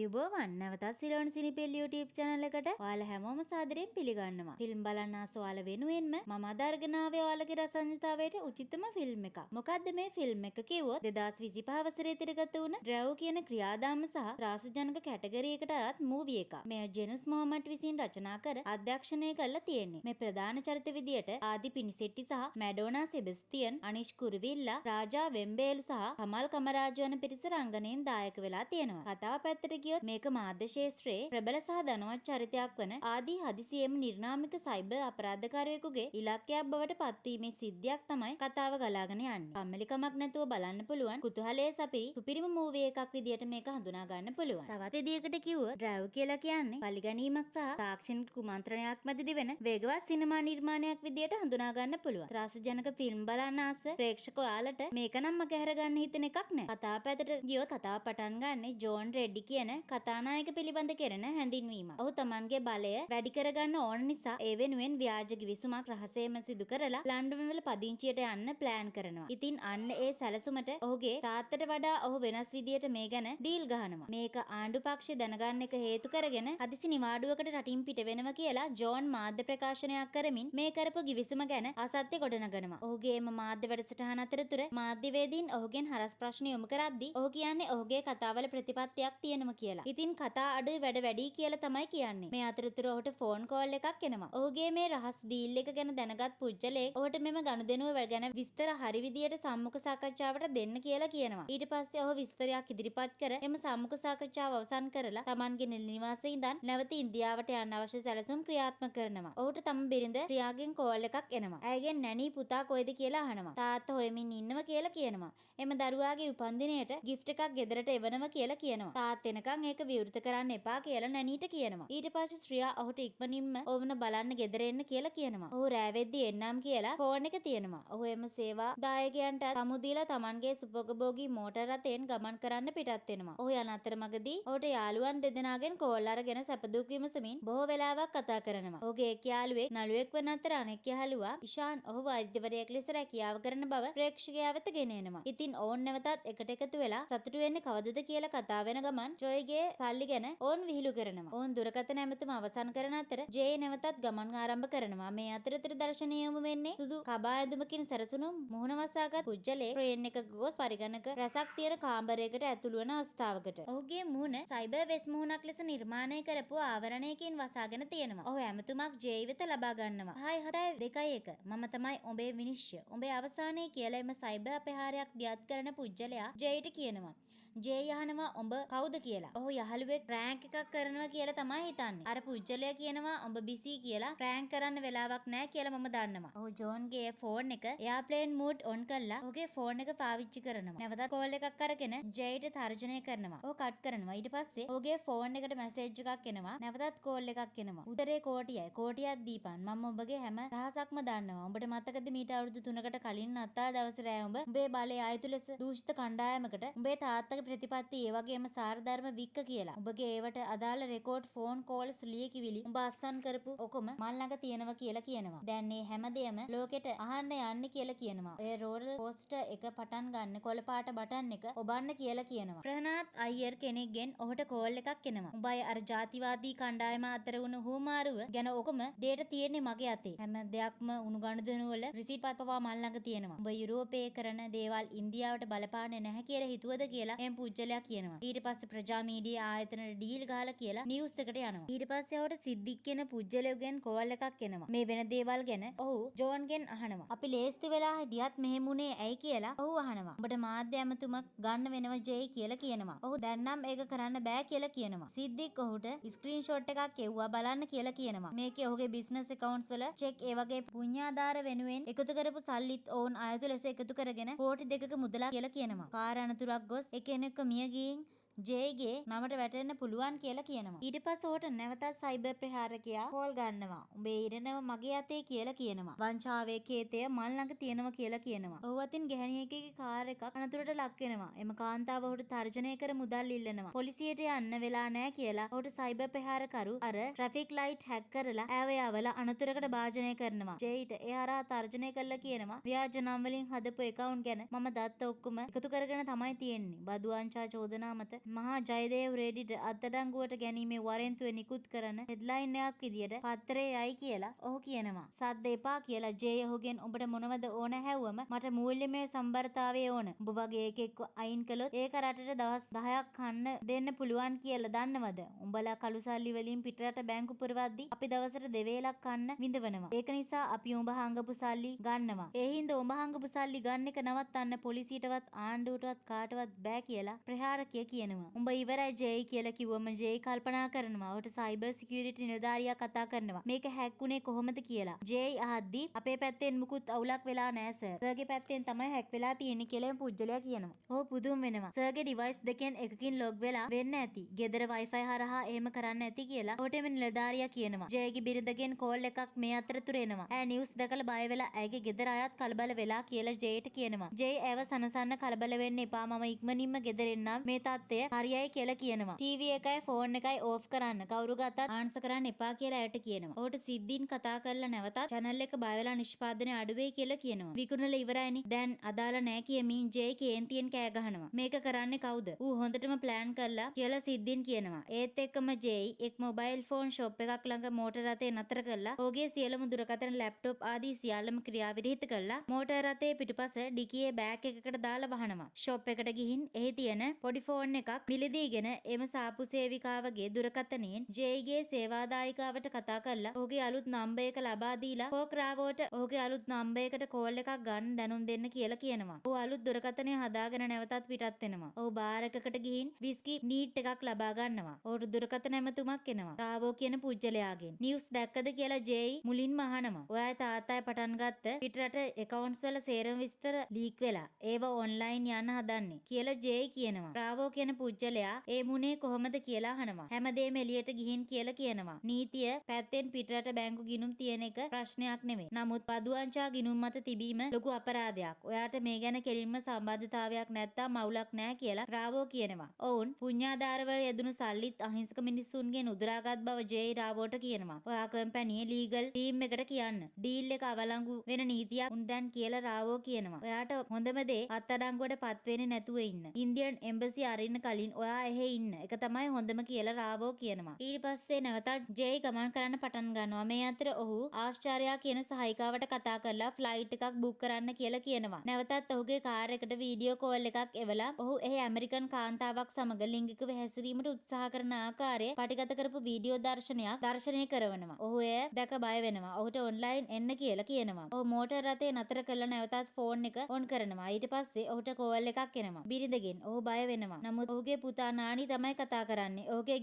ආයුබෝවන් නැවතත් Ceylon සිනිපෙල් YouTube channel එකට ඔයාලා හැමෝම සාදරයෙන් පිළිගන්නවා. ෆිල්ම් බලන්න ආස ඔයාලා වෙනුවෙන්ම මම අද අරගෙන ආවේ ඔයාලගේ රසඥතාවයට උචිතම ෆිල්ම් එකක්. මොකද්ද මේ ෆිල්ම් එක කිව්වොත් 2025 වසරේ තිරගත වුණ ඩ්‍රැව් කියන ක්‍රියාදාම සහ ත්‍රාසජනක කැටගරි එකට අයත් මූවි එකක්. මෙය ජෙනස් මොහමඩ් විසින් රචනා කර අධ්‍යක්ෂණය කරලා තියෙන්නේ. මේ ප්‍රධාන චරිත විදියට ආදි පිනිසෙට්ටි සහ මැඩෝනා සෙබස්තියන්, අනිෂ් කුරුවිල්ලා, රාජා වෙම්බේලු සහ කමල් කමරාජු යන පිරිස රංගනයෙන් දායක වෙලා තියෙනවා. කතාව පැත්තට ගියොත් මේක මාධ්‍ය ශාස්ත්‍රයේ ප්‍රබල සහ ධනවත් චරිතයක් වන ආදී හදිසියෙම නිර්නාමික සයිබර් අපරාධකාරයෙකුගේ ඉලක්කයක් බවට පත්වීමේ සිද්ධියක් තමයි කතාව ගලාගෙන යන්නේ. කම්මැලිකමක් නැතුව බලන්න පුළුවන් කුතුහලයේ සපිරි සුපිරිම මූවි එකක් විදියට මේක හඳුනා ගන්න පුළුවන්. තවත් විදියකට කිව්වොත් ඩ්‍රයිව් කියලා කියන්නේ පරිගැනීමක් සහ තාක්ෂණික කුමන්ත්‍රණයක් මැදදී වෙන වේගවත් සිනමා නිර්මාණයක් විදියට හඳුනා ගන්න පුළුවන්. ත්‍රාසජනක ෆිල්ම් බලන්න ආස ප්‍රේක්ෂකයාලට මේක නම් මගහැර ගන්න හිතෙන එකක් නෑ. කතාව පැත්තට ගියොත් කතාව පටන් ගන්නේ ජෝන් රෙඩ්ඩි කියන කතානායක පිළිබඳ කෙරෙන හැඳින්වීම. ඔහු තමන්ගේ බලය වැඩි කරගන්න ඕන නිසා ඒ වෙනුවෙන් ව්‍යාජ ගිවිසුමක් රහසේම සිදු කරලා ලන්ඩන් වල පදිංචියට යන්න ප්ලෑන් කරනවා. ඉතින් අන්න ඒ සැලසුමට ඔහුගේ තාත්තට වඩා ඔහු වෙනස් විදියට මේ ගැන ඩීල් ගහනවා. මේක ආණ්ඩු පක්ෂය දැනගන්න එක හේතු කරගෙන හදිසි නිවාඩුවකට රටින් පිට වෙනවා කියලා ජෝන් මාධ්‍ය ප්‍රකාශනයක් කරමින් මේ කරපු ගිවිසුම ගැන අසත්‍ය ගොඩනගනවා. ඔහුගේම මාධ්‍ය වැඩසටහන අතරතුර මාධ්‍යවේදීන් ඔහුගෙන් හරස් ප්‍රශ්න යොමු කරද්දී ඔහු කියන්නේ ඔහුගේ කතාවල ප්‍රතිපත්තියක් තියෙනවා කියලා. ඉතින් කතා අඩුයි වැඩ වැඩි කියලා තමයි කියන්නේ. මේ අතරතුර ඔහුට ෆෝන් කෝල් එකක් එනවා. ඔහුගේ මේ රහස් ඩීල් එක ගැන දැනගත් පුජ්‍යලෙක් ඔහුට මෙම ගනුදෙනුව ගැන විස්තර හරි විදියට සම්මුඛ සාකච්ඡාවට දෙන්න කියලා කියනවා. ඊට පස්සේ ඔහු විස්තරයක් ඉදිරිපත් කර එම සම්මුඛ සාකච්ඡාව අවසන් කරලා තමන්ගේ නිවාසයේ ඉඳන් නැවත ඉන්දියාවට යන්න අවශ්‍ය සැලසුම් ක්‍රියාත්මක කරනවා. ඔහුට තම බිරිඳ රියාගෙන් කෝල් එකක් එනවා. ඇයගෙන් නැණී පුතා කොයිද කියලා අහනවා. තාත්තා හොයමින් ඉන්නවා කියලා කියනවා. එම දරුවාගේ උපන්දිනයට ගිෆ්ට් එකක් ගෙදරට එවනවා කියලා කියනවා. තාත් එනකන් ඒක විවෘත කරන්න එපා කියලා නැණීට කියනවා. ඊට පස්සේ ශ්‍රියා ඔහුට ඉක්මනින්ම ඕවන බලන්න ගෙදර එන්න කියලා කියනවා. ඔහු රෑවෙද්දී එන්නම් කියලා ෆෝන් එක තියෙනවා. ඔහු එම සේවා දායකයන්ට සමු දීලා තමන්ගේ සුභෝගභෝගී මෝටර් රථයෙන් ගමන් කරන්න පිටත් වෙනවා. ඔහු යන අතරමඟදී ඔහුට යාළුවන් දෙදෙනාගෙන් කෝල් අරගෙන සැපදුක් විමසමින් බොහෝ වෙලාවක් කතා කරනවා. ඔහුගේ එක් යාළුවෙක් නළුවෙක් වන අතර අනෙක් යාළුවා ඉෂාන් ඔහු වෛද්‍යවරයෙක් ලෙස රැකියාව කරන බව ප්‍රේක්ෂකයා වෙත ගෙන එනවා. ඉතින් ඕන් නැවතත් එකට එකතු වෙලා සතුටු වෙන්නේ කවදද කියලා කතා වෙන ගමන් ජොයිගේ සල්ලි ගැන ඕන් විහිළු කරනවා. ඕන් දුරකථන ඇමතුම අවසන් කරන අතර ජේ නැවතත් ගමන් ආරම්භ කරනවා. මේ අතරතුර දර්ශනය යොමු වෙන්නේ සුදු කබා ඇඳුමකින් සැරසුණු මුහුණ වසාගත් පුජ්‍යලේ ට්‍රේන් එක ගොස් පරිගණක රසක් තියෙන කාමරයකට ඇතුළු වන අවස්ථාවකට ඔහුගේ මුහුණ සයිබර් වෙස් මුහුණක් ලෙස නිර්මාණය කරපු ආවරණයකින් වසාගෙන තියෙනවා. ඔහු ඇමතුමක් ජේ වෙත ලබා ගන්නවා. 6-7-2-1 මම තමයි ඔබේ විනිශ්චය. ඔබේ අවසානයේ කියලා එම සයිබර් අපහාරයක් දියත් කරන පුජ්‍යලයා ජේට කියනවා. ජේ යහනවා ඔබ කවුද කියලා. ඔහු යහළුවෙක් ප්‍රෑන්ක් එකක් කරනවා කියලා තමයි හිතන්නේ. අර පුජ්‍යලයා කියනවා ඔබ බිසි කියලා ප්‍රෑන්ක් කරන්න වෙලාවක් නැහැ කියලා මම දන්නවා. ඔහු ජෝන්ගේ ෆෝන් එක එයාප්ලේන් මූඩ් ඔන් කරලා ඔහුගේ ෆෝන් එක පාවිච්චි කරනවා. නැවතත් කෝල් එකක් අරගෙන ජේට තර්ජනය කරනවා. ඔහු කට් කරනවා. ඊට පස්සේ ඔහුගේ ෆෝන් එකට මැසේජ් එකක් එනවා. නැවතත් කෝල් එකක් එනවා. උදේ කෝටියයි. කෝටියක් දීපන්. මම ඔබගේ හැම රහසක්ම දන්නවා. ඔබට මතකද මීට අවුරුදු 3කට කලින් අත්තා දවසේ රෑ උඹේ බලය ආයතු ලෙස දූෂිත කණ්ඩායමකට උඹේ තාත්තගේ ප්‍රතිපත්ති ඒ වගේම සාරධර්ම වික්ක කියලා. උඹගේ ඒවට අදාළ රෙකෝඩ් ෆෝන් කෝල්ස් ලියකිවිලි උඹ අස්සන් කරපු ඔකම මල් ළඟ තියෙනවා කියලා කියනවා. දැන් මේ හැමදේම ලෝකෙට අහන්න යන්නේ කියලා කියනවා. ඔය රෝල් පෝස්ටර් එක පටන් ගන්න කොළපාට බටන් එක ඔබන්න කියලා කියනවා. ප්‍රහනාත් අයියර් කෙනෙක්ගෙන් ඔහුට කෝල් එකක් එනවා. උඹයි අර ජාතිවාදී කණ්ඩායම අතර වුණු හුමාරුව ගැන ඔකම ඩේටා තියෙන්නේ මගේ අතේ. හැම දෙයක්ම උණු ගනුදෙනු වල රිසීට් පවා මල් ළඟ තියෙනවා. උඹ යුරෝපයේ කරන දේවල් ඉන්දියාවට බලපාන්නේ නැහැ කියලා හිතුවද කියලා එම් පුජ්‍යලයා කියනවා. ඊට පස්සේ ප්‍රජා මීඩියා ආයතනට ඩීල් ගහලා කියලා නිවුස් එකට යනවා. ඊට පස්සේ ඔහුට සිද්දික් කියන පුජ්‍යලයෙකුගෙන් කෝල් එකක් එනවා. මේ වෙන දේවල් ගැන ඔහු ජෝන්ගෙන් අහනවා. අපි ලේස්ති වෙලා හිටියත් මෙහෙම උනේ ඇයි කියලා ඔහු අහනවා. උඹට මාධ්‍ය ඇමතුමක් ගන්න වෙනවා ජේ කියලා කියනවා. ඔහු දැන් නම් ඒක කරන්න බෑ කියලා කියනවා. සිද්දික් ඔහුට ස්ක්‍රීන්ෂොට් එකක් එව්වා බලන්න කියලා කියනවා. මේකේ ඔහුගේ බිස්නස් accounts වල චෙක් ඒ වගේ පුණ්‍යාධාර වෙනුවෙන් එකතු කරපු සල්ලිත් ඕන් අයතු ලෙස එකතු කරගෙන කෝටි 2ක මුදලක් කියලා කියනවා. කාර අනතුරක් ගොස් එක්කෙනෙක්ව මිය ගිහින් ජේගේ නමට වැටෙන්න පුළුවන් කියලා කියනවා. ඊට පස්සේ ඔහුට නැවතත් සයිබර් ප්‍රහාරකයා කෝල් ගන්නවා. උඹේ ඉරණම මගේ අතේ කියලා කියනවා. වංචාවේ කේතය මල් ළඟ තියෙනවා කියලා කියනවා. ඔහු අතින් ගැහණියකගේ කාර් එකක් අනතුරට ලක් වෙනවා. එම කාන්තාව ඔහුට තර්ජනය කර මුදල් ඉල්ලනවා. පොලිසියට යන්න වෙලා නැහැ කියලා ඔහුට සයිබර් ප්‍රහාරකරු අර ට්‍රැෆික් ලයිට් හැක් කරලා ඇවයාවල අනතුරකට භාජනය කරනවා. ජේට ඒ හරහා තර්ජනය කළා කියනවා. ව්‍යාජ නම් වලින් හදපු account ගැන මම දත්ත ඔක්කොම එකතු කරගෙන තමයි තියෙන්නේ. බදු වංචා චෝදනා මත මහා ජයදේව රෙඩිට අත්අඩංගුවට ගැනීමේ වරෙන්තුව නිකුත් කරන හෙඩ්ලයින් එකක් විදියට පත්තරේ යයි කියලා ඔහු කියනවා. සද්ද එපා කියලා ජේ ඔහුගෙන් උඹට මොනවද ඕන හැව්වම මට මූල්‍යමය සම්බරතාවය ඕන. උඹ වගේ එකෙක්ව අයින් කළොත් ඒක රටට දවස් 10ක් කන්න දෙන්න පුළුවන් කියලා දන්නවද? උඹලා කළු සල්ලි වලින් පිටරට බැංකු පුරවද්දි අපි දවසට දෙවේලක් කන්න විඳවනවා. ඒක නිසා අපි උඹ හංගපු සල්ලි ගන්නවා. ඒ හින්දා උඹ හංගපු සල්ලි ගන්න එක නවත්තන්න පොලිසියටවත් ආණ්ඩුවටවත් කාටවත් බෑ කියලා ප්‍රහාරකය කියනවා. උඹ ඉවරයි ජෙයි කියලා කිව්වම ජෙයි කල්පනා කරනවා. ඔහුට සයිබර් සිකියුරිටි නිලධාරියා කතා කරනවා. මේක හැක් වුණේ කොහොමද කියලා. ජෙයි අහද්දි අපේ පැත්තෙන් මුකුත් අවුලක් වෙලා නෑ සර්. සර්ගේ පැත්තෙන් තමයි හැක් වෙලා තියෙන්නේ කියලා පුජ්‍යලයා කියනවා. ඔහු පුදුම වෙනවා. සර්ගේ ඩිවයිස් දෙකෙන් එකකින් ලොග් වෙලා වෙන්න ඇති. ගෙදර වයිෆයි හරහා එහෙම කරන්න ඇති කියලා ඔහුටම නිලධාරියා කියනවා. ජෙයිගේ බිරිඳගෙන් කෝල් එකක් මේ අතරතුර එනවා. ඈ නිවුස් දැකලා බය වෙලා ඇගේ ගෙදර අයත් කලබල වෙලා කියලා ජෙයිට කියනවා. ජෙයි ඇව සනසන්න කලබල වෙන්න එපා. මම ඉක්මනින්ම ගෙදර එන්නම්. මේ තත්ත්වය හරියයි කියලා කියනවා. ටීවී එකයි ෆෝන් එකයි ඕෆ් කරන්න. කවුරු ගත්තත් ආන්සර් කරන්න එපා කියලා ඇයට කියනවා. ඔහුට සිද්ධීන් කතා කරලා නැවතත් channel එක බය වෙලා නිෂ්පාදනය අඩුවේ කියලා කියනවා. විකුණලා ඉවරයිනේ. දැන් අදාළ නැහැ කියමින් ජේ කේන්තියෙන් කෑ ගහනවා. මේක කරන්නේ කවුද? ඌ හොඳටම ප්ලෑන් කළා කියලා සිද්ධීන් කියනවා. ඒත් එක්කම ජේ එක් මොබයිල් ෆෝන් ෂොප් එකක් ළඟ මෝටර් රථය නතර කළා. ඔහුගේ සියලුම දුරකථන ලැප්ටොප් ආදී සියල්ලම ක්‍රියාවිරහිත කළා. මෝටර් රථයේ පිටුපස ඩිකියේ බෑග් එකකට දාලා වහනවා. ෂොප් එකට ගිහින් එහි තියෙන පොඩි ෆෝන් එකක් මිලදීගෙන එම සාපු සේවිකාවගේ දුරකථනයෙන් ජේයිගේ සේවාදායිකාවට කතා කරලා ඔහුගේ අලුත් නම්බර් එක ලබා දීලා පෝක්‍රාවෝට ඔහුගේ අලුත් නම්බර් එකට කෝල් එකක් ගන්න දැනුම් දෙන්න කියලා කියනවා. ඔහු අලුත් දුරකථනය හදාගෙන නැවතත් පිටත් වෙනවා. ඔහු බාර් එකකට ගිහින් විස්කි නීට් එකක් ලබා ගන්නවා. ඔහුට දුරකථන ඇමතුමක් එනවා. රාවෝ කියන පුජ්‍යලයාගෙන්. නිවුස් දැක්කද කියලා ජේයි මුලින්ම අහනවා. ඔයාගේ තාත්තයි පටන් ගත්ත පිටරට accounts වල සේරම විස්තර ලීක් වෙලා ඒව ඔන්ලයින් යන්න හදන්නේ කියලා ජේයි කියනවා. රාවෝ කියන පුජ්‍යලයා ඒ මුනේ කොහොමද කියලා අහනවා. හැමදේම එළියට ගිහින් කියලා කියනවා. නීතිය පැත්තෙන් පිටරට බැංකු ගිණුම් තියෙන එක ප්‍රශ්නයක් නෙමෙයි. නමුත් පදුවංචා ගිණුම් මත තිබීම ලොකු අපරාධයක්. ඔයාට මේ ගැන කෙලින්ම සම්බන්ධතාවයක් නැත්තම් මවුලක් නෑ කියලා රාවෝ කියනවා. ඔවුන් පුඤ්ඤාධාරවල යෙදුණු සල්ලිත් අහිංසක මිනිස්සුන්ගෙන් උදුරාගත් බව ජේයි රාවෝට කියනවා. ඔයා කම්පැනියේ ලීගල් ටීම් එකට කියන්න. ඩීල් එක අවලංගු වෙන නීතියක් උන් දැන් කියලා රාවෝ කියනවා. ඔයාට හොඳම දේ අත්අඩංගුවට පත් වෙන්නේ නැතුව ඉන්න. ඉන්දියන් එම්බසි අරින්න කලින් ඔයා එහෙ ඉන්න. ඒක තමයි හොඳම කියලා රාවෝ කියනවා. ඊට පස්සේ නැවතත් ජෙයි ගමන් කරන්න පටන් ගන්නවා. මේ අතර ඔහු ආශ්චර්යා කියන සහායිකාවට කතා කරලා ෆ්ලයිට් එකක් බුක් කරන්න කියලා කියනවා. නැවතත් ඔහුගේ කාර් එකට වීඩියෝ කෝල් එකක් එවලා ඔහු එහි ඇමරිකන් කාන්තාවක් සමග ලිංගිකව හැසිරීමට උත්සාහ කරන ආකාරය පටිගත කරපු වීඩියෝ දර්ශනයක් දර්ශනය කරනවා. ඔහු එය දැක බය වෙනවා. ඔහුට ඔන්ලයින් එන්න කියලා කියනවා. ඔහු මෝටර් රථය නතර කරලා නැවතත් ෆෝන් එක ඔන් කරනවා. ඊට පස්සේ ඔහුට කෝල් එකක් එනවා. බිරිඳගෙන්. ඔහු බය වෙනවා. නමුත් ඔහුගේ පුතා නානි තමයි කතා කරන්නේ. ඔහුගේ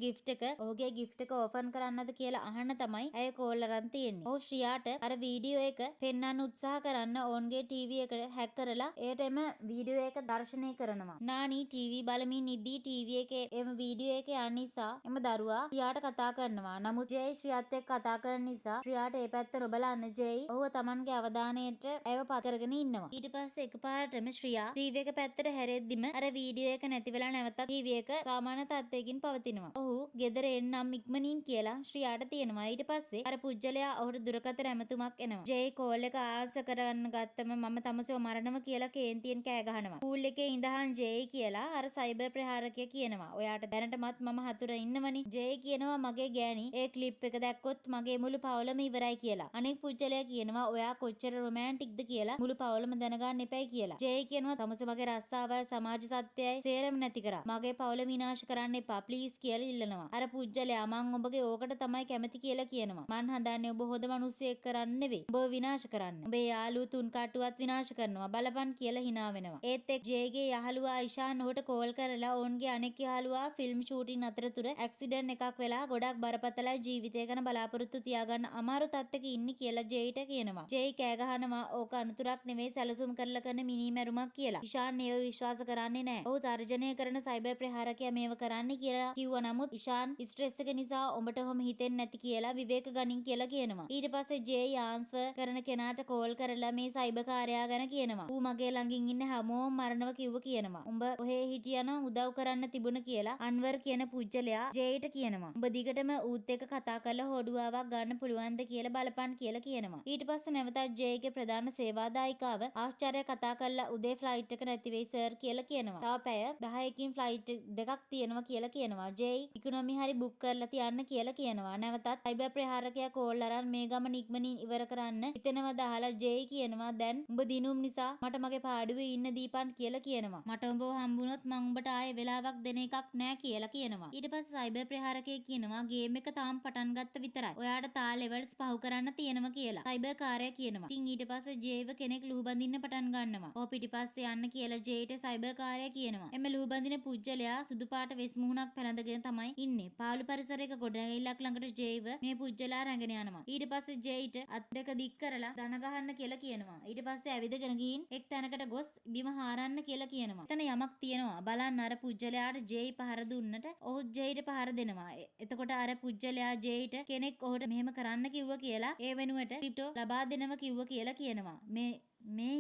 ගිෆ්ට් එක ඕපන් කරන්නද කියලා අහන්න තමයි ඇය කෝල් අරන් තියෙන්නේ. ඔහු ශ්‍රියාට අර වීඩියෝ එක පෙන්වන්න උත්සාහ කරන්න ඔවුන්ගේ ටීවී එක හැක් කරලා එයට එම වීඩියෝ එක දර්ශනය කරනවා. නානි ටීවී බලමින් ඉද්දී ටීවී එකේ එම වීඩියෝ එක යන නිසා එම දරුවා ශ්‍රියාට කතා කරනවා. නමුත් ජෙයි ශ්‍රියාත් එක්ක කතා කරන නිසා ශ්‍රියාට ඒ පැත්ත නොබලන්න ජෙයි ඔහුව තමන්ගේ අවධානයට ඇව පත් කරගෙන ඉන්නවා. ඊට පස්සේ එකපාරටම ශ්‍රියා ටීවී එක පැත්තට හැරෙද්දිම අර වීඩියෝ එක නැති වෙලා නැවතත් ටීවී එක සාමාන්‍ය තත්ත්වයකින් පවතිනවා. ඔහු ගෙදර එන්නම් ඉක්මනින් කියලා ශ්‍රියාට තියෙනවා. ඊට පස්සේ අර පුජ්‍යලයා ඔහුට දුරකථන ඇමතුමක් එනවා. ජෙයි කෝල් එක ආන්සර් කරන්න ගත්තම මම තමසව මරනවා කියලා කේන්තියෙන් කෑ ගහනවා. පූල් එකේ ඉඳහන් ජෙයි කියලා අර සයිබර් ප්‍රහාරකයා කියනවා. ඔයාට දැනටමත් මම හතුර ඉන්නවනේ. ජෙයි කියනවා මගේ ගෑණි ඒ ක්ලිප් එක දැක්කොත් මගේ මුළු පවුලම ඉවරයි කියලා. අනෙක් පුජ්‍යලයා කියනවා ඔයා කොච්චර රොමැන්ටික්ද කියලා මුළු පවුලම දැනගන්න එපයි කියලා. ජෙයි කියනවා තමස මගේ රස්සාවයි සමාජ තත්ත්වයයි සේරම නැති කරා. මගේ පවුල විනාශ කරන්න එපා ප්ලීස් කියලා ඉල්ලනවා. අර පුජ්‍යලයා මං ඔබගේ ඕකට තමයි කැමති කියලා කියනවා. මං හදන්නේ ඔබ හොඳ මිනිස්සෙක් කරන්න නෙවෙයි. ඔබ විනාශ කරන්න. ඔබේ යාළුවෝ තුන් කට්ටුවත් විනාශ කරනවා. බලපන් කියලා hina වෙනවා. ඒත් එක් ජේගේ යහළුවා ඉෂාන් ඔහුට කෝල් කරලා ඔවුන්ගේ අනෙක් යහළුවා ෆිල්ම් ෂූටින් අතරතුර ඇක්සිඩන්ට් එකක් වෙලා ගොඩක් බරපතලයි ජීවිතය ගැන බලාපොරොත්තු තියාගන්න අමාරු තත්ත්වයක ඉන්නේ කියලා ජේයිට කියනවා. ජේයි කෑ ගහනවා ඕක අනුතුරක් නෙවෙයි සැලසුම් කරලා කරන මිනිමැරුමක් කියලා. ඉෂාන් ඒව විශ්වාස කරන්නේ නැහැ. ඔහු තර්ජනය කරන සයිබර් ප්‍රහාරකයා මේව කරන්නේ කියලා කිව්වා. නමුත් ඉෂාන් ස්ට්‍රෙස් එක නිසා ඔබට ඔහොම හිතෙන්නේ නැති කියලා විවේක ගනින් කියලා කියනවා. ඊට පස්සේ ජේයි ආන්සර් කරන කෙනාට කෝල් කරලා මේ සයිබර් කාර්යයා ගැන කියනවා. ඌ මගේ ළඟින් ඉන්න හැමෝම මරණව කිව්ව කියනවා. උඹ ඔහේ හිටියනම් උදව් කරන්න තිබුණ කියලා අන්වර් කියන පුජ්‍යලයා ජේට කියනවා උඹ දිගටම ඌත් එක්ක කතා කරලා හොඩුවාවක් ගන්න පුළුවන්ද කියලා බලපන් කියලා කියනවා. ඊට පස්සේ නැවතත් ජේගේ ප්‍රධාන සේවාදායිකාව ආශ්චර්ය කතා කරලා උදේ ෆ්ලයිට් එක නැති වෙයි සර් කියලා කියනවා. තව පැය 10කින් ෆ්ලයිට් දෙකක් තියෙනවා කියලා කියනවා. ජේ ඉකොනොමි හරි බුක් කරලා තියන්න කියලා කියනවා. නැවතත් සයිබර් ප්‍රහාරකයා කෝල් අරන් මේ ගමන ඉක්මනින් ඉවර කරන්න හිතෙනවා දාලා ජේ කියනවා දැන් උඹ දිනුම් නිසා මට මගේ පාඩුවේ ඉන්න දීපන් කියලා කියනවා. මට උඹව හම්බුනොත් මං උඹට ආයේ වෙලාවක් දෙන එකක් නෑ කියලා කියනවා. ඊට පස්සේ සයිබර් ප්‍රහාරකයෙක් කියනවා ගේම් එක තාම පටන් ගත්ත විතරයි. ඔයාට තා ලෙවල්ස් පහු කරන්න තියෙනවා කියලා. සයිබර් කාර්යය කියනවා. ඉතින් ඊට පස්සේ ජේව කෙනෙක් ලුහු බඳින්න පටන් ගන්නවා. ඔහු පිටිපස්සේ යන්න කියලා ජේට සයිබර් කාර්යය කියනවා. එමෙ ලුහු බඳින පුජ්‍යලයා සුදු පාට වෙස් මුහුණක් පැලඳගෙන තමයි ඉන්නේ. පාළු පරිසරයක ගොඩනැගිල්ලක් ළඟට ජේව මේ පුජ්‍යලා රැගෙන යනවා. ඊට පස්සේ ජේට අත් දෙක දික් කරලා දන ගහන්න කියලා කියනවා. ඊට පස්සේ ඇවිදගෙන ගිහින් එක් තැනකට ගොස් බිම හාරන්න කියලා කියනවා. එතන යමක් තියෙනවා. බලන්න අර පුජ්‍යලයාට ජේයි පහර දුන්නට ඔහු ජේට පහර දෙනවා. එතකොට අර පුජ්‍යලයා ජේට කෙනෙක් ඔහුට මෙහෙම කරන්න කිව්ව කියලා ඒ වෙනුවට ක්‍රිප්ටෝ ලබා දෙනවා කිව්ව කියලා කියනවා. මේ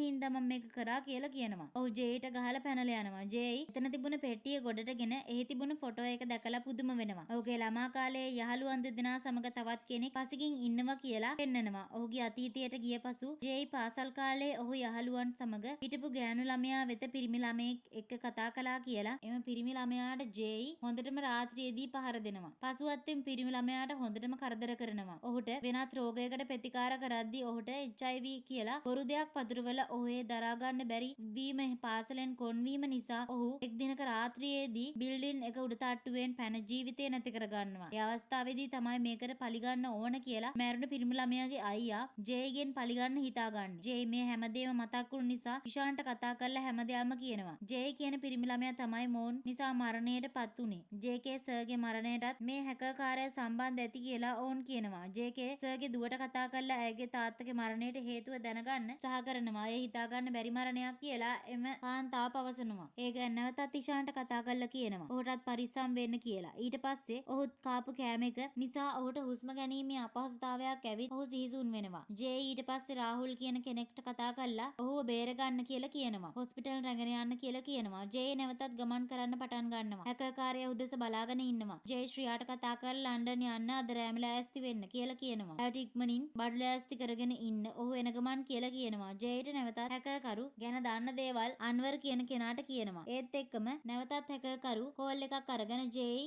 හින්දා මම මේක කරා කියලා කියනවා. ඔහු ජේට ගහලා පැනලා යනවා. ජේයි එතන තිබුණ පෙට්ටිය ගොඩටගෙන එහි තිබුණ ෆොටෝ එක දැකලා පුදුම වෙනවා. ඔහුගේ ළමා කාලයේ යහළුවන් දෙදෙනා සමග තවත් කෙනෙක් පසකින් ඉන්නවා කියලා පෙන්නනවා. ඔහුගේ අතීතයට ගිය පසු ජේයි පාසල් කාලේ ඔහු යහළුවන් සමග හිටපු ගෑනු ළමයා වෙත පිරිමි ළමයෙක් එක්ක කතා කළා කියලා එම පිරිමි ළමයාට ජේයි හොඳටම රාත්‍රියේදී පහර දෙනවා. පසුවත් පිරිමි ළමයාට හොඳටම කරදර කරනවා. ඔහුට වෙනත් රෝගයකට ප්‍රතිකාර කරද්දී ඔහුට HIV කියලා බොරු දෙයක් වල ඔහේ දරා ගන්න බැරි වීම පාසලෙන් කොන්වීම නිසා ඔහු එක් දිනක රාත්‍රියේදී බිල්ඩින් එක උඩ තට්ටුවෙන් පැන ජීවිතය නැති කර ගන්නවා. ඒ අවස්ථාවේදී තමයි මේකට පලිගන්න ඕන කියලා මැරුණු පිරිමි ළමයාගේ අයියා ජේගෙන් පලිගන්න හිතාගන්නේ. ජේ මේ හැමදේම මතක් වුණු නිසා ඉෂාන්ට කතා කරලා හැමදේම කියනවා. ජේ කියන පිරිමි ළමයා තමයි මෝන් නිසා මරණයට පත් උනේ. ජේකේ සර්ගේ මරණයටත් මේ හැකර්කාරය සම්බන්ධ ඇති කියලා ඕන් කියනවා. ජේකේ සර්ගේ දුවට කතා කරලා ඇයගේ තාත්තගේ මරණයට හේතුව දැනගන්න සහ කරනවා. ඒ හිතාගන්න බැරි මරණයක් කියලා එම කාන්තාව පවසනවා. ඒක නැවතත් ඉෂාන්ට කතා කරලා කියනවා. ඔහුටත් පරිස්සම් වෙන්න කියලා. ඊට පස්සේ ඔහුත් කාපු කෑම එක නිසා ඔහුට හුස්ම ගැනීමේ අපහසුතාවයක් ඇවිත් ඔහු සිහිසුන් වෙනවා. ජේ ඊට පස්සේ රාහුල් කියන කෙනෙක්ට කතා කරලා ඔහුව බේරගන්න කියලා කියනවා. හොස්පිටල් රැගෙන යන්න කියලා කියනවා. ජේ නැවතත් ගමන් කරන්න පටන් ගන්නවා. හැකර්කාරයා උදෙස බලාගෙන ඉන්නවා. ජේ ශ්‍රියාට කතා කරලා ලන්ඩන් යන්න අද රෑම ලෑස්ති වෙන්න කියලා කියනවා. ඇයට ඉක්මනින් බඩු ලෑස්ති කරගෙන ඉන්න ඔහු එන ගමන් කියලා කියනවා. ජේට නැවතත් හැකර්කරු ගැන දන්න දේවල් අන්වර් කියන කෙනාට කියනවා. ඒත් එක්කම නැවතත් හැකර්කරු කෝල් එකක් අරගෙන ජේයි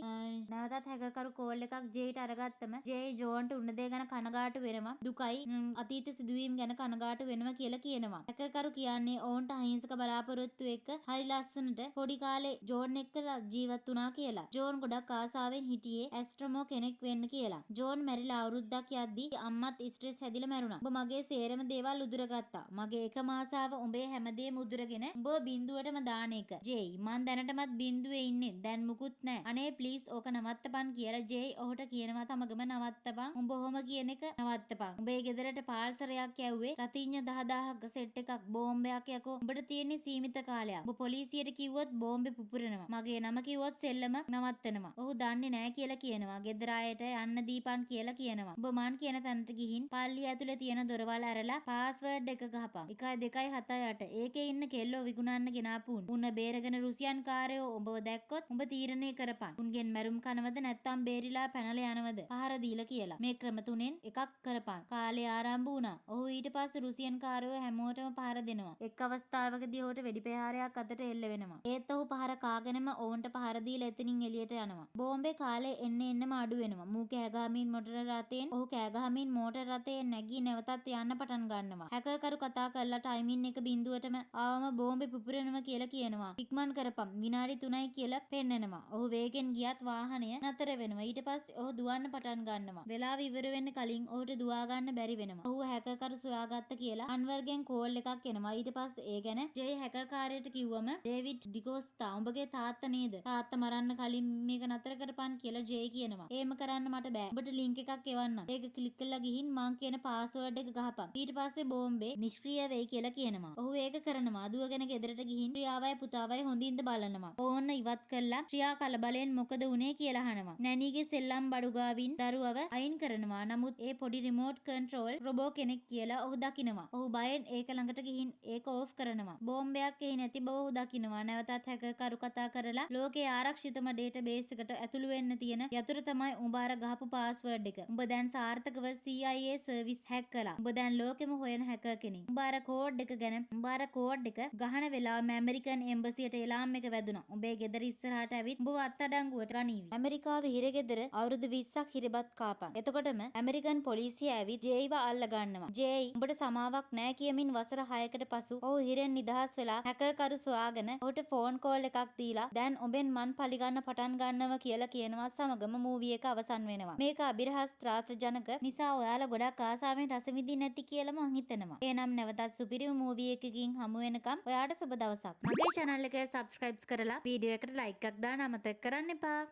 නැවතත් හැකර්කරු කෝල් එකක් ජේට අරගත්තම ජේයි ජෝන්ට උන්න දේ ගැන කනගාටු වෙනවා. දුකයි අතීත සිදුවීම් ගැන කනගාටු වෙනවා කියලා කියනවා. හැකර්කරු කියන්නේ ඔවුන්ට අහිංසක බලාපොරොත්තු එක්ක හරි ලස්සනට පොඩි කාලේ ජෝන් එක්ක ජීවත් වුණා කියලා. ජෝන් ගොඩක් ආසාවෙන් හිටියේ ඇස්ට්‍රොමෝ කෙනෙක් වෙන්න කියලා. ජෝන් මැරිලා අවුරුද්දක් යද්දි අම්මත් ස්ට්‍රෙස් හැදිලා මැරුණා. ඔබ මගේ සේරම දේවල් උදුරගත්තා. මගේ එකම ආසාව උඹේ හැමදේම උදුරගෙන උඹ බින්දුවටම දාන එක. ජේයි මං දැනටමත් බින්දුවේ ඉන්නේ. දැන් මුකුත් නැහැ. අනේ ප්ලීස් ඕක නවත්තපන් කියලා ජේයි ඔහුට කියනවා තමගම නවත්තපන්. උඹ ඔහොම කියන එක නවත්තපන්. උඹේ ගෙදරට පාල්සරයක් යවුවේ රතිඤ්ඤ 10000ක සෙට් එකක් බෝම්බයක් යකෝ. උඹට තියෙන්නේ සීමිත කාලයක්. උඹ පොලිසියට කිව්වොත් බෝම්බේ පුපුරනවා. මගේ නම කිව්වොත් සෙල්ලම නවත්තනවා. ඔහු දන්නේ නැහැ කියලා කියනවා. ගෙදර අයට යන්න දීපන් කියලා කියනවා. උඹ මං කියන තැනට ගිහින් පල්ලිය ඇතුලේ තියෙන දොරවල් ඇරලා පාස්වර්ඩ් එක ගහපන්. 1 2 7 8 ඒකේ ඉන්න කෙල්ලෝ විකුණන්න ගෙනාපුන්. උන්න බේරගෙන රුසියන් කාරයෝ උඹව දැක්කොත් උඹ තීරණය කරපන්. උන්ගෙන් මැරුම් කනවද නැත්නම් බේරිලා පැනලා යනවද? පහර දීලා කියලා. මේ ක්‍රම තුනෙන් එකක් කරපන්. කාලේ ආරම්භ වුණා. ඔහු ඊට පස්සේ රුසියන් කාරයෝ හැමෝටම පහර දෙනවා. එක් අවස්ථාවකදී ඔහුට වෙඩි ප්‍රහාරයක් අතට එල්ල වෙනවා. ඒත් ඔහු පහර කාගෙනම ඔවුන්ට පහර දීලා එතනින් එළියට යනවා. බෝම්බේ කාලේ එන්නම අඩු වෙනවා. මූ කෑගහමින් මොටර රථයෙන් ඔහු කෑගහමින් මෝටර රථයෙන් නැගී නැවතත් යන්න පටන් ගන්නවා. හැකර්කරු කතා කරලා ටයිමින් එක බිඳුවටම ආවම බෝම්බේ පුපුරනවා කියලා කියනවා. ඉක්මන් කරපම් විනාඩි 3යි කියලා පෙන්නනවා. ඔහු වේගෙන් ගියත් වාහනය නතර වෙනවා. ඊට පස්සේ ඔහු දුවන්න පටන් ගන්නවා. වෙලාව ඉවර වෙන්න කලින් ඔහුට දුවා ගන්න බැරි වෙනවා. ඔහු හැකර්කරු සොයාගත්ත කියලා අන්වර්ගෙන් කෝල් එකක් එනවා. ඊට පස්සේ ඒ ගැන ජේ හැකර්කාරයට කිව්වම ඩේවිඩ් ඩිකෝස්තා උඹගේ තාත්තා නේද? තාත්තා මරන්න කලින් මේක නතර කරපන් කියලා ජේ කියනවා. එහෙම කරන්න මට බෑ. ඔබට ලින්ක් එකක් එවන්නම්. ඒක ක්ලික් කරලා ගිහින් මං කියන පාස්වර්ඩ් එක ගහපන්. ඊට පස්සේ බෝම්බේ නිෂ්ක්‍රිය වෙයි කියලා කියනවා. ඔහු ඒක කරනවා. දුවගෙන ගෙදරට ගිහින් ශ්‍රියාවයි පුතාවයි හොඳින්ද බලනවා. ඕන්න ඉවත් කළා. ශ්‍රියා කලබලෙන් මොකද උනේ කියලා අහනවා. නැනීගේ සෙල්ලම් බඩු ගාවින් දරුවව අයින් කරනවා. නමුත් ඒ පොඩි රිමෝට් කන්ට්‍රෝල් රොබෝ කෙනෙක් කියලා ඔහු දකිනවා. ඔහු බයෙන් ඒක ළඟට ගිහින් ඒක ඕෆ් කරනවා. බෝම්බයක් එහි නැති බව ඔහු දකිනවා. නැවතත් හැකර්කරු කතා කරලා ලෝකයේ ආරක්ෂිතම ඩේටාබේස් එකට ඇතුළු වෙන්න තියෙන යතුරු තමයි උඹ අර ගහපු පාස්වර්ඩ් එක. උඹ දැන් සාර්ථකව CIA සර්විස් හැක් කළා. උඹ දැන් ලෝකෙම හොයන හැකර් කෙනෙක්. උඹ අර කෝඩ් එක ගහන වෙලාවෙම ඇමරිකන් එම්බසියට එලාම් එක වැදුනා. උඹේ ගෙදර ඉස්සරහට ඇවිත් උඹව අත්අඩංගුවට ගනීවි. ඇමරිකාවේ හිරගෙදර අවුරුදු 20ක් හිරබත් කාපන්. එතකොටම ඇමරිකන් පොලිසිය ඇවිත් ජේයිව අල්ල ගන්නවා. ජේයි උඹට සමාවක් නෑ කියමින් වසර 6කට පසු ඔහු හිරෙන් නිදහස් වෙලා හැකර්කරු සොයාගෙන ඔහුට ෆෝන් කෝල් එකක් දීලා දැන් ඔබෙන් මන් පලිගන්න පටන් ගන්නවා කියලා කියනවා සමගම මූවි එක අවසන් වෙනවා. මේක අභිරහස් ත්‍රාසජනක නිසා ඔයාලා ගොඩක් ආසාවෙන් රස විඳින්න නැති කියලා මං හිතනවා. එහෙනම් නැවතත් සුපිරිම මූවි එකකින් හමු වෙනකම් ඔයාට සුබ දවසක්. මගේ channel එක subscribe කරලා වීඩියෝ එකට like එකක් දාන්න අමතක කරන්න එපා.